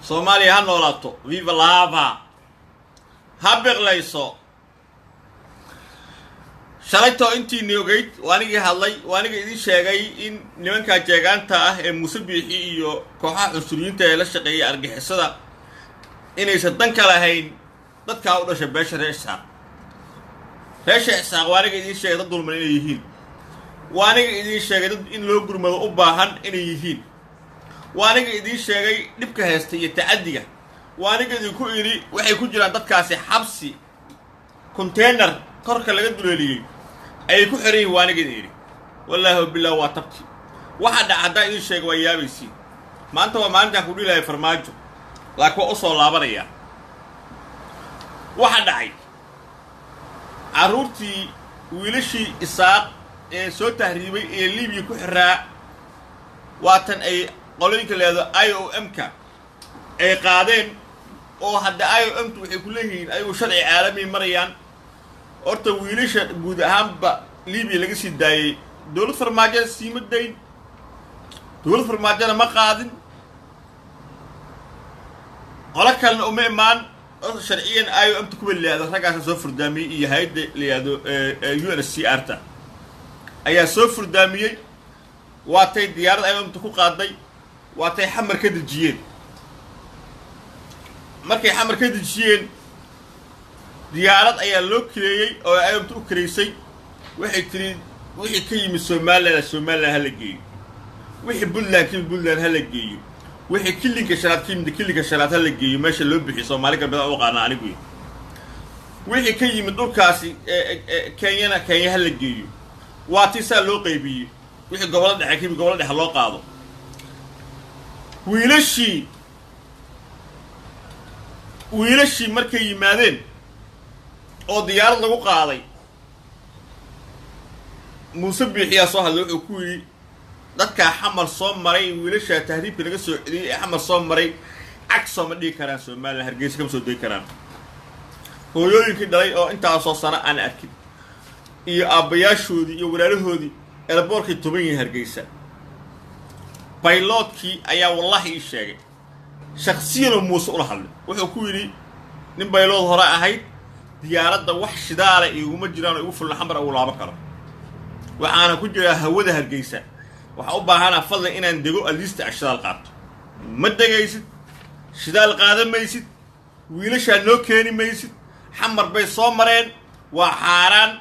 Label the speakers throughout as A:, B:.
A: Soomaaliya ha noolaato viva lava ha biqlayso shalayto intii niogeyd waanigii hadlay waaniga idin sheegay in nimanka jeegaanta ah ee Muuse Biixi iyo kooxaha cusuriyiinta ee la shaqeeyay argixisada inaysan dan ka lahayn dadka u dhashay beesha reesha waaniga idin sheegay dad dulman inay yihiin waaniga idin sheegay dad in loo gurmado u baahan inay yihiin waaniga idin sheegay dhibka heystay iyo tacadiga waaniga idin ku iri waxay ku jiraan dadkaasi xabsi container korka laga duleeliyay ay ku xireen waaniga idin iri wallahi billahi waa tabti waxa dhacda idin sheegay waa yaabaysi maanta waa maalinta ku dhilay farmaajo laakiin waa u soo laabanaya waxa dhacay caruurtii wiilashii isaaq ee soo tahriibay ee Liibiya ku xiraa waatan ay qoloyinka leedo IOM-ka ay qaadeen oo hadda IOM-tu waxay ku leeyihiin ayagu sharci caalami marayaan horta wiilasha guud ahaanba Liibiya laga sii daayay dowlad farmaajo siimadeyn dowlad farmaajona ma qaadin qola kalena uma imaan oo sharciyan IOM-tu ku leeyahay ragaas soo furdaamiyay iyo hay'adda leeyahay UNHCR-ta ayaa soo furdaamiyay waatay diyaarad IOM-tu ku qaaday waatay xamar ka dajiyeen markay xamar ka dajiyeen diyaarad ayaa loo kireeyay oo IOM-tu u kireysay waxay tiri wixii ka yimid Soomaaliland hala geeyo wixii Puntland hala geeyo wixii killinka shanaad hala geeyo meesha loo bixiyo Soomaali galbeed oo qaana anigu wixii ka yimid dhulkaasi Kenya hala geeyo waatii saa loo qaybiyay wixii gobolada dhexe loo qaado wiilashii markay yimaadeen oo diyaarad lagu qaaday Muuse Biixi soo hadlay wuxuu ku yiri dadka xamar soo maray wiilasha tahriibka laga soo celiyay ee xamar soo maray cagso ma dhigi karaan Soomaaliland Hargeysa kama soo deey karaan hooyooyinkii dhalay oo intaas soo sana aan arkin iyo aabayaashoodii iyo walaalahoodii airportkii toban Hargeysa pilotkii ayaa wallahi sheegay shakhsiyan Muuse u hadlay wuxuu ku yiri nin pilot hore ahayd diyaaradda wax shidaale iyo uma jiraan ugu fulan xamar oo laaba karo waxaana ku jira hawada Hargeysa waxa u baahanaa fadlan inaan dego alista shidaal qaato ma degaysid shidaal qaadamaysid wiilasha noo keeni maysid xamar bay soo mareen waa xaaraan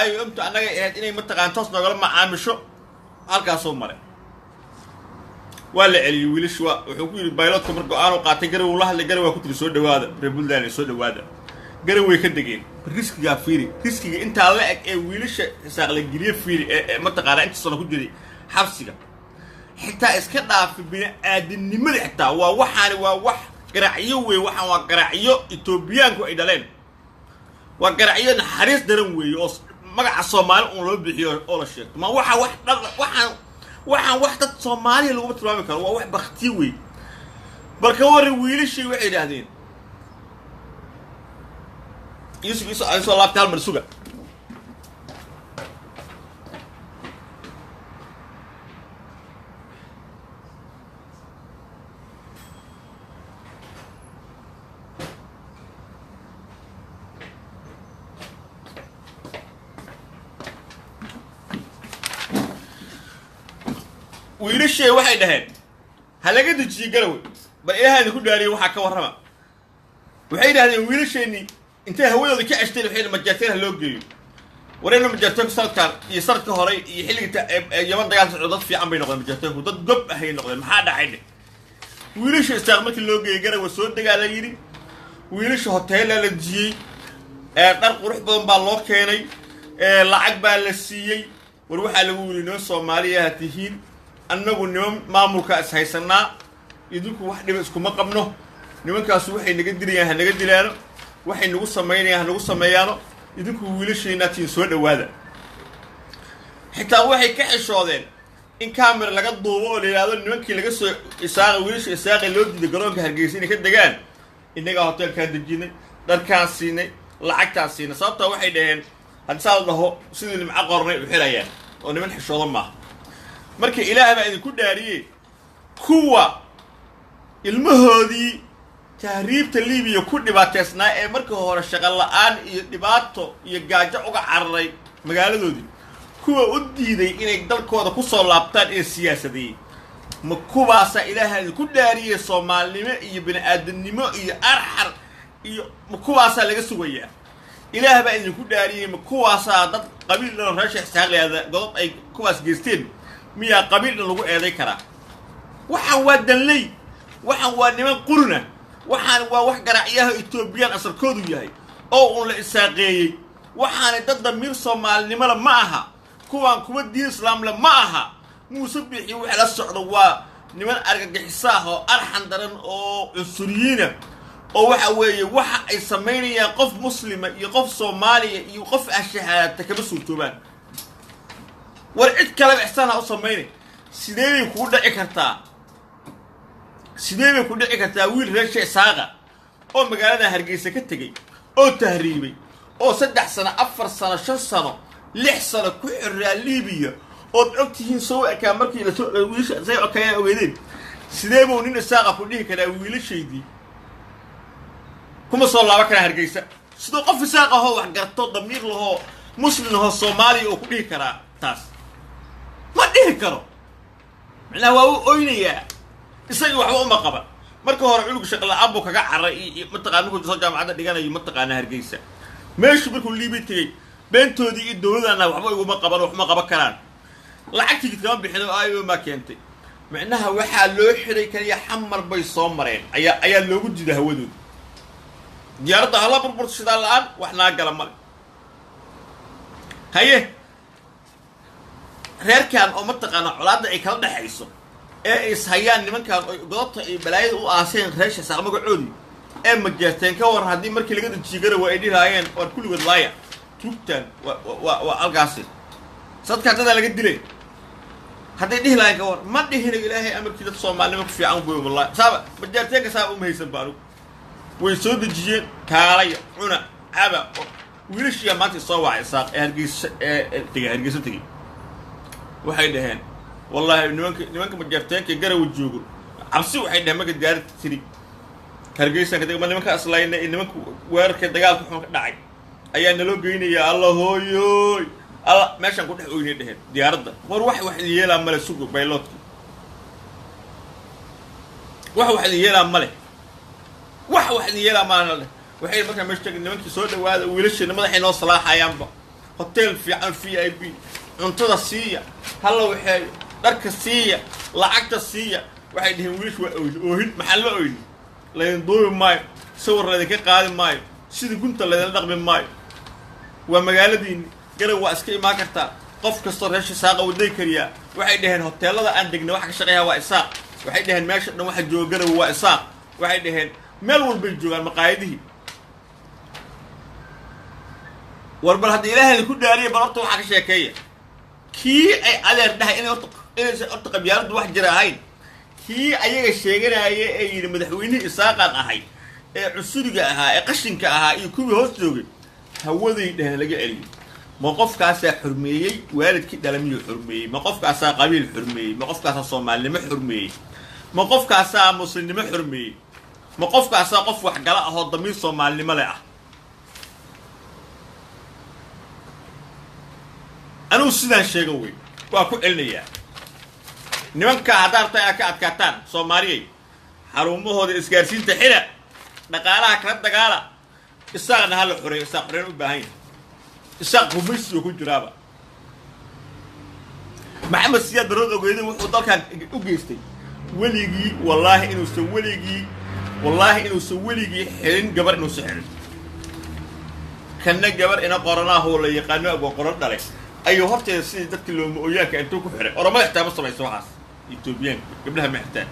A: IOM-tu anaga ahayd inay mataqaantoos nagala macaamisho halkaas soo mareen waa la celiyay wiilashu wuxuu ku yiri pilotka markuu aanu qaatay garow la hadlay garow ku tiri soo dhawaada Puntland soo dhawaada garow way ka degeen riskiga inta la eg ee wiilasha saaqla giliye fiiri ee mataqaana inta sano ku jiray xabsiga xitaa iska dhaaf bini'aadanimada xitaa waa wax qaraaciyo weey waxaan waa qaraaciyo Itoobiyaanku ay dhaleen waa qaraaciyo naxariis daran weey oo magaca Soomaali oo loo bixiyo oo la sheegto ma waxaan wax dad Soomaali lagu tilmaami karo waa wax baqti weey barka war wiilashii waxay yiraahdeen isu ay soo laabtaan marsuga wiilashii waxay dhaheen halaga dajiyo garow bal ilaahay ku dhaariyo waxa ka warrama waxay yiraahdeen wiilasheeni intee hawadooda ka ashteen waxay majarteen loo geeyo wareena majarteen sarkaan iyo sarka hore iyo xilliga yaman dagaal socdo dad fiican bay noqdeen majarteen dad gob ah ay noqdeen maxaa dhacay wiilasha istaag markii loo geeyo garow soo dagaalay yiri wiilasha hotel la dajiyay dhar qurux badan baa loo keenay lacag baa la siiyay war waxa lagu wiilino Soomaaliya tihiin annagu niman maamulka is haysanaa idinku wax dhib isku ma qabno nimankaas waxay naga dilaano waxay nagu sameeyaan idinku wiilasheena tiin soo dhawaada xitaa waxay ka xishoodeen in camera laga duubo oo leeyahay nimankii laga soo wiilasha isaaqay loo diiday garoonka Hargeysa inay ka degaan inaga hotelka dejinay dharkaan siinay lacagtaan siinay sababta waxay dhaheen hadda dhaho sidii nimca qornay u xirayaan oo niman xishoodan ma markii ilaahay baa idin ku dhaariyay kuwa ilmahoodii tahriibta liibiya ku dhibaataysnaa ee markii hore shaqo la'aan iyo dhibaato iyo gaajo uga cararay magaaladoodii kuwa u diiday inay dalkooda ku soo laabtaan ee siyaasadeeyey ma kuwaasaa ilaahay ku dhaariyey soomaalinimo iyo bini'aadamnimo iyo arxar iyo ma kuwaasaa laga sugayaa ilaah baa idinku dhaariyey ma kuwaasaa dad qabiil dhan reesha isxaaqleeda godob ay kuwaas geysteen miyaa qabiil dhan lagu eeday karaa waxaan waa danley waxaan waa niman qurna waxaan waa wax garacyaha Etoobiyaan asalkoodu yahay oo uun la isaaqeeyey waxaanay dad damiir soomaalinimo ma aha kuwaan kuwa diin islaam la ma aha muuse bixi waxa la socdo waa niman argagixisaah oo arxan daran oo cunsuriyiina oo waxa weeye waxa ay sameynayaan qof muslima iyo qof Soomaaliya iyo qof ashahada kaba suurtoobaan war cid kale ixsaan u sameynay sidee ku dhici kartaa wiil reesha isaaqa oo magaalada Hargeysa ka tagay oo tahriibay oo 3 sano 4 sano 5 sano 6 sano ku xiraa Liibiya oo ogtihiin soo eka markii la soo wiilasha say okay ogeedeen sidee buu nin isaaqa ku dhihi karaa wiilashaydii kuma soo laaba kara Hargeysa sidoo qof isaaqa oo wax garto damiir laho muslim laho Soomaali oo ku dhihi karaa taas ma dhihi karo macnaha waa ooynaya isaga waxba uma qaban marka hore culug shaqo la'aan buu kaga caray mataqaan ku soo jaamacada dhiganayo mataqaan Hargeysa meeshu markuu Liibi tagay beentoodii iyo dawladana waxba iguma qaban wax ma qaban karaan lacagtii kama bixino ayo ma keentay macnaha waxa loo xiray kaliya xamar bay soo mareen ayaa loogu jiday hawadooda diyaaradda hala burbur sida la'aan wax naagala mal haye reerkan oo mataqaan colaadda ay kala dhaxayso ee is hayaan nimankan oo godobta ay balaayada u aaseen reesha saaq magacoodi ee ma jeerteen ka war hadii markii laga dajiigara waa ay dhiraayeen war kulligood laaya tugtan waa algaasi sadka dad laga dilay hadii dhihi laayeen ka war ma dhihin ilaahay amarkii dad Soomaalnimo ku fiican buu wallahi saaba ma jeerteen ka saaba uma haysan baaru way soo dajiyeen kaalay cuna aba wiilashii maanta soo wacay saaq Hargeysa Hargeysa tagi waxay dhaheen والله نمانك مجرتين كجرا وجوجو عبسي وحيد نمانك ديار تري Hargeysa كده ما نمانك أصلاً نمانك وارك دجال كحوم داعي أيام نلو جيني يا الله هوي الله ماشي نقول حقوني ده ديار ده واحد يلا ماله سوق بيلوت واحد يلا ماله واحد يلا ماله وحيد مثلا مشتاق نمانك سود وهذا ويلش نمانك حين وصلاح أيام بقى هوتيل في VIP cuntada siiya hal waxay dharka siiya lacagta siiya waxay dhaheen wiish waa oohin maxal la oohin leen doobi maayo sawirada ka qaadi maayo sidii gunta la dhaqmi maayo waa magaaladiin garow waa iska imaan kartaa qof kasta reesha saaqa waday kariya waxay dhaheen hoteelada aan degnay wax ka shaqeeya waa isaaq waxay dhaheen meesha dhan waxa jooga garow waa isaaq waxay dhaheen meel walba joogaan maqaayadihi warbal hadii ilaahay ku dhaariyo barabta waxa ka sheekeeya kii ay adeer dhahay inay horta qabyaaladu wax jira ahayn kii ayaga sheeganaya ee yiri madaxweynaha isaaqan ahay ee cusuriga ahaa ee qashinka ahaa iyo kuwii hoos joogay hawaday dhahan laga celiyo ma qofkaas xurmeeyay waalidkii dhalamiyo xurmeeyay ma qofkaas qabiil xurmeeyay ma qofkaas Soomaalnimo xurmeeyay ma qofkaas muslimnimo xurmeeyay ma qofkaas qof wax gala ah oo damiir Soomaalnimo leh ah أنا وسيدان شيء وأكو إلنيا نمان كهدار تاي كاتان سومالي حرمه هذا إسكارسين تحيلا دقالة كرد دقالة الساق نهال حرية الساق حرية وباهين الساق خميس يكون جرابة محمد سياد رود وقيده وضل كان أجيستي وليجي والله إنه سوليجي حين جبر إنه سحر كان جبر إنه قرناه هو اللي يقانو أبو قرن عليه أيوه هرتي سيد تكلم وياك أنتو كحرة أو ما يحتاج بس ما يسوعها يتوبيان قبلها ما يحتاج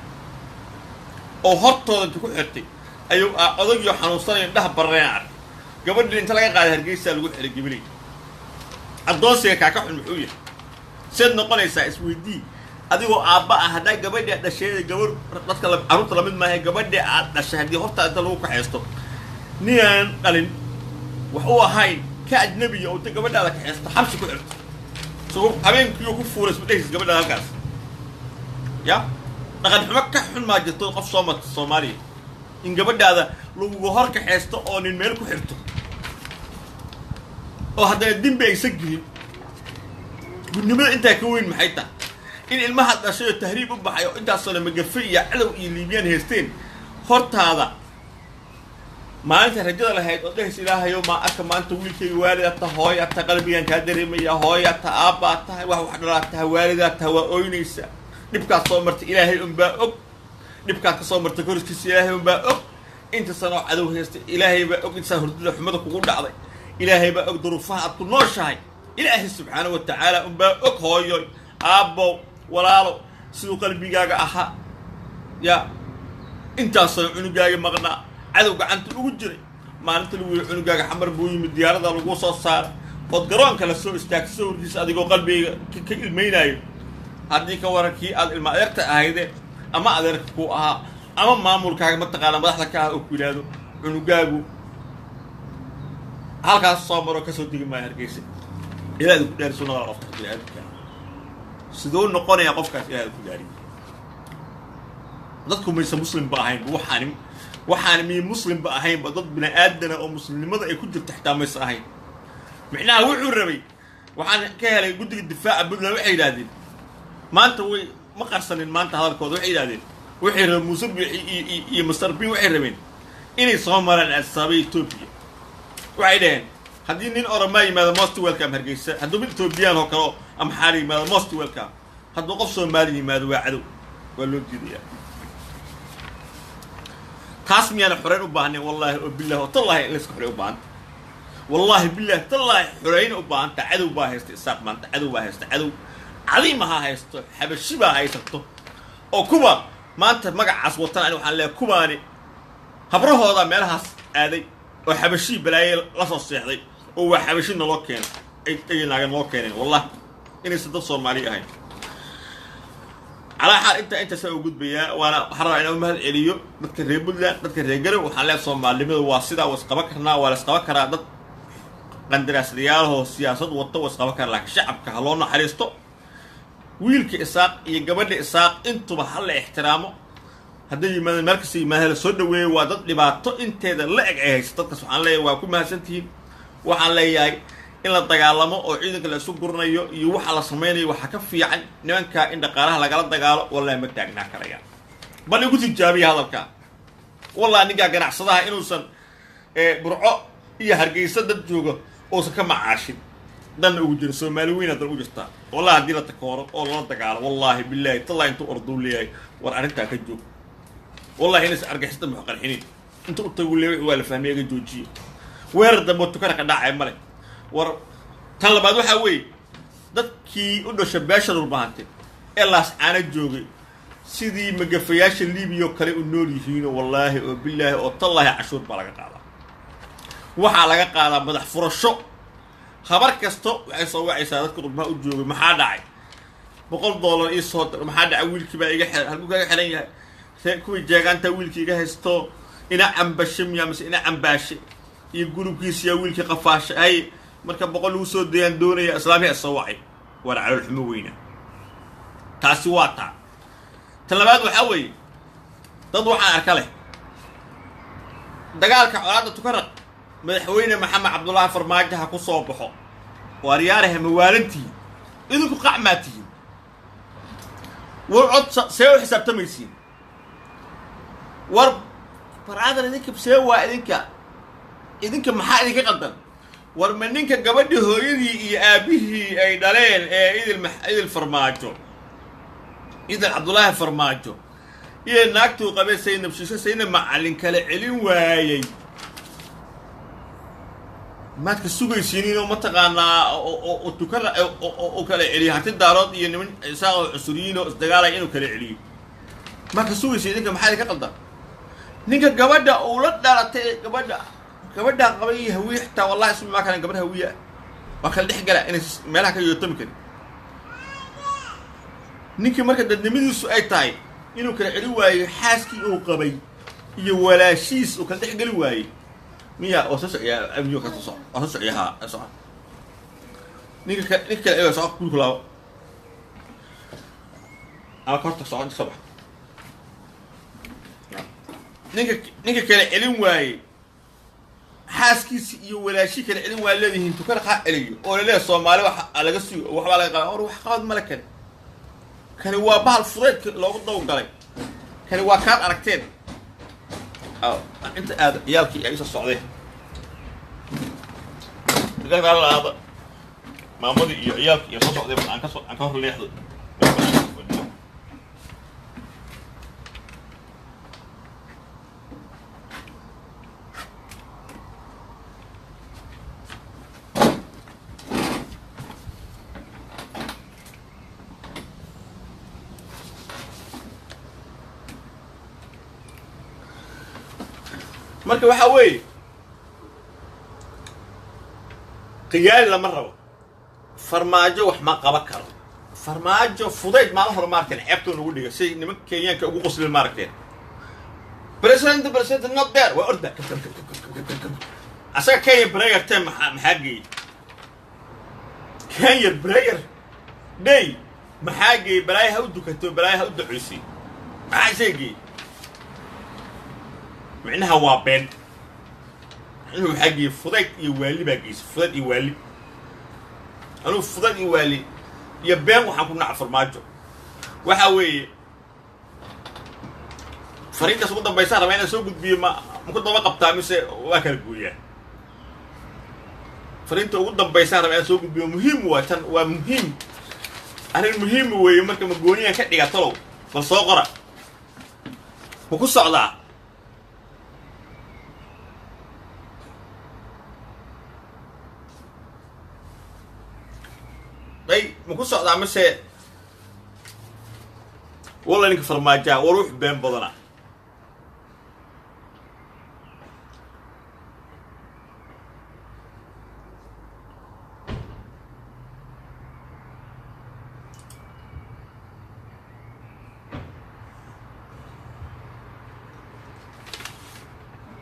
A: أو هرتو أنتو كحرتي أيوه أضيق يوحنوصاني ده بريان قبل أنت لا قاعد هرجيس الوحدة الجبلي الدوسية كعكح المحوية سيدنا قال يساعد سويدي أديو أبا هذا قبل ده الشيء قبل نتكلم أروح لمن ما هي قبل ده الشهر دي هرتا أنت لو كحيستو نيان قالين وهو هاي كأجنبي أو تقبل ده كحيستو حبش كحرت سو أبين كيو كفورس بديس قبل ده هالكاس يا dhaqan xumo ka xun maa jirto qof soo marta Soomaaliya in gabadhaada lagu horka xeesto oo nin meel ku xirto oo haddana dembi aysan gelin gudnimada intaa ka weyn maxay tahay in ilmaha dhashay oo tahriib u baxay oo intaasoo la magafe iyo cadow iyo liibyaan haysteen hortaada maalinta rajada lahayd oo dhehis ilaahayo ma arka maanta wiilkayga waalidata hooyata qalbigan kaa dareemaya hooyata aabba tahay wax dhalaataha waalidata waa ooynaysa dhibkaas soo martay ilaahay unbaa og dhibkaas ka soo martay koriskiisa ilaahay unbaa og inta sano cadow haystay ilaahay baa og inta hurdada xumada kugu dhacday ilaahay baa og duruufaha aad ku nooshahay ilaahay subxaanahu wa tacaala unbaa og hooyo aabbo walaalo siduu qalbigaaga ahaa yaa intaasoo cunugaaga maqnaa cadow gacanta ugu jiray maalinta lagu yiri cunugaaga xamar buu yimid diyaarada lagu soo saaray ood garoonka la soo istaagtay sawirkiisa adigoo qalbiga ka ilmeynayo haddii ka warankii aad ilma adeerta ahayde ama adeerka ku ahaa ama maamulkaaga mataqaana madaxda ka ah oo ku yidhaahdo cunugaagu halkaas soo maro kasoo degi maayo Hargeysa ilaahay ku dhaari sunnada qofka bini'aadamka sidoo noqonaya qofkaas ilaahay ku dhaari dadku maysa muslim ba ahayn waxaan mi muslim ba ahayn ba dad bini'aadana oo muslimnimada ay ku jirto xitaa maysa ahayn micnaha wuxuu rabay waxaan ka helay guddiga difaaca Puntland waxay yiraahdeen maanta way ma qarsanin maanta hadalkooda waxay yiraahdeen waxay rabeen Muuse iyo Masar bin waxay rabeen inay soo maraan asaabi Ethiopia waxay dhaheen haddii nin Oromo yimaado most welcome Hargeysa hadduu mid Ethiopian oo kale ama xaali yimaado most welcome hadduu qof Soomaali yimaado waa cadow waa loo diidayaa taas miyana xoreen u baahnay wallahi oo billahi wallahi la isku xorey u baahan wallahi billahi tallahi xoreen u baahan cadow baa haysta isaaq maanta cadow baa haysta cadow cali ma haysto xabashi baa haysto oo kuba maanta magacaas watan waxaan leeyahay kubaani habrahooda meelahaas aaday oo xabashi balaaye la soo seexday oo waa xabashi naloo keenay ay naagan loo keenay wallahi inay sadad Soomaali ahayn على حال انت سوي قد بيا وانا حرا انا ما اليو dadka reer Puntland dadka reer Garow waxaan leeyahay Soomaalnimada waa sida wasqaba karnaa waa la isqaba karaa dad qandaraasliyaal oo siyaasad wato wasqaba kara laakiin shacabka haloo naxariisto wiilka isaaq iyo gabadha isaaq intuba hal ixtiraamo haddii yimaadaan markas yimaadaan soo dhaweeyo waa dad dhibaato inteeda la eg ay haysto dadkaas waxaan leeyahay waa ku mahadsantihiin waxaan leeyahay in la dagaalamo oo ciidanka la isu gurnayo iyo waxa la sameeyo waxa ka fiican nimanka in dhaqaalaha laga dagaalo wallahi ma taagnaa karaya bal igu tijaabiya hadalka wallahi ninka ganacsadaha inuusan burco iyo Hargeysa dad jooga oo ka macaashin dan ugu jiro Soomaali weyn dad ugu jirta wallahi hadii la takooro oo la dagaalo wallahi billahi tallahi intu orduu leeyahay war arinta ka joog wallahi inay argixisada muqarxinin intu u tagu leeyahay waa la fahmay ga joojiyo weerarda motukana ka dhacay male war tan labaad waxa weey dadkii u dhashay beeshada u baahantay ee laas aana joogay sidii magafayaasha Liibiyo kale u nool yihiin wallahi oo billahi oo tallahi cashuur baa laga qaadaa waxa laga qaadaa madax furasho khabar kasto waxay soo wacaysaa dadka qurbaha u joogay maxaa dhacay $100 ii soo maxaa dhacay wiilkii baa iga xiran halku kaga xiran yahay kuwii jeegaanta wiilkii iga haysto ina ambashim ya mise ina ambaashi iyo gurubkiisa wiilkii qafaashay ay marka 100 uu soo deeyaan doonaya islaamiga soo wacay war calool xumo weyna taasi waa taa talabaad waxa weey dad waxaan arka leh dagaalka colaadda tukaraq madaxweyne Maxamed Cabdullaahi Farmaajo ha ku soo baxo waaryaaraha mawaalantii idinku qacmaatiin war cod see u xisaabtamaysiin war faraadan idinka see waa idinka maxaa idinka qaldan war ma ninka gabadhii hooyadii iyo aabihii ay dhaleen ee idil Farmaajo idil Cabdullaahi Farmaajo iyo naagtu qabay Saynab macallin kale celin waayay ما تكسوق يسينين وما تقانا أو تكرر أو كلا عليه حتى الدارات يعني من ساق عسرين واستقالة إنه كلا عليه ما تكسوق يسينين كمحل كقدر نيجا جبادة أولاد دارت جبادة قوي هوية حتى والله اسمه ما كان جبادة هوية ما كان لحق لا إن مالها كان يتم كده نيجي مركز النميذج السؤال تاعي إنه كلا عليه واي حاسكي أو قبي يولا شيس وكان لحق له واي مية أساس يا أبيو كتصع أساس ياها أساس نيك أيوة صح كل كلام أنا كرت صعد صباح ninka kale celin waaye xaaskiisi iyo walaashi kale celin waa leedihiin tukana qaa celiyo oo leeyahay Soomaali waxa laga suugo waxba laga qaa wax qaad ma la kani waa bahal fudeed loogu daw galay kani waa kaad aragteen انت هذا عيالك يعيش الصعوديه قال هذا ما مضي عيالك يا الصعوديه عن كهر اللي يحضر marka waxa weey qiyaal la marrabo farmaajo wax ma qaba karo farmaajo fudeed ma hor markan ceebto ugu dhiga si niman Kenyaanka ugu qosleen markan president not there waa orda asaga Kenya breaker time maxaagii Kenya breaker day maxaagii balaay ha u dukato balaay ha u duceysi maxaagii معناها هو بين إنه حاجة فضيت يوالي باقيس فضيت يوالي أنا فضيت يوالي يبين وحنكون نعرف الماجو وحوي فريق سوق ضم بيسار ما أنا سوق بيما ممكن ضم قبطة مثل واكل بويا فريق سوق ضم بيسار ما أنا سوق بيما مهم ومهم أنا المهم هو يوم كم جوني أكيد يقتلوا بالصغرى وكل على أي مكون صعد مثل والله إنك فرماجة وروح بين بدنا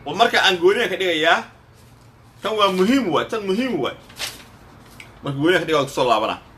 A: ومركا أنجوني كده يا كان مهم هو كان مهم هو مركا أنجوني كده يقول صلى الله عليه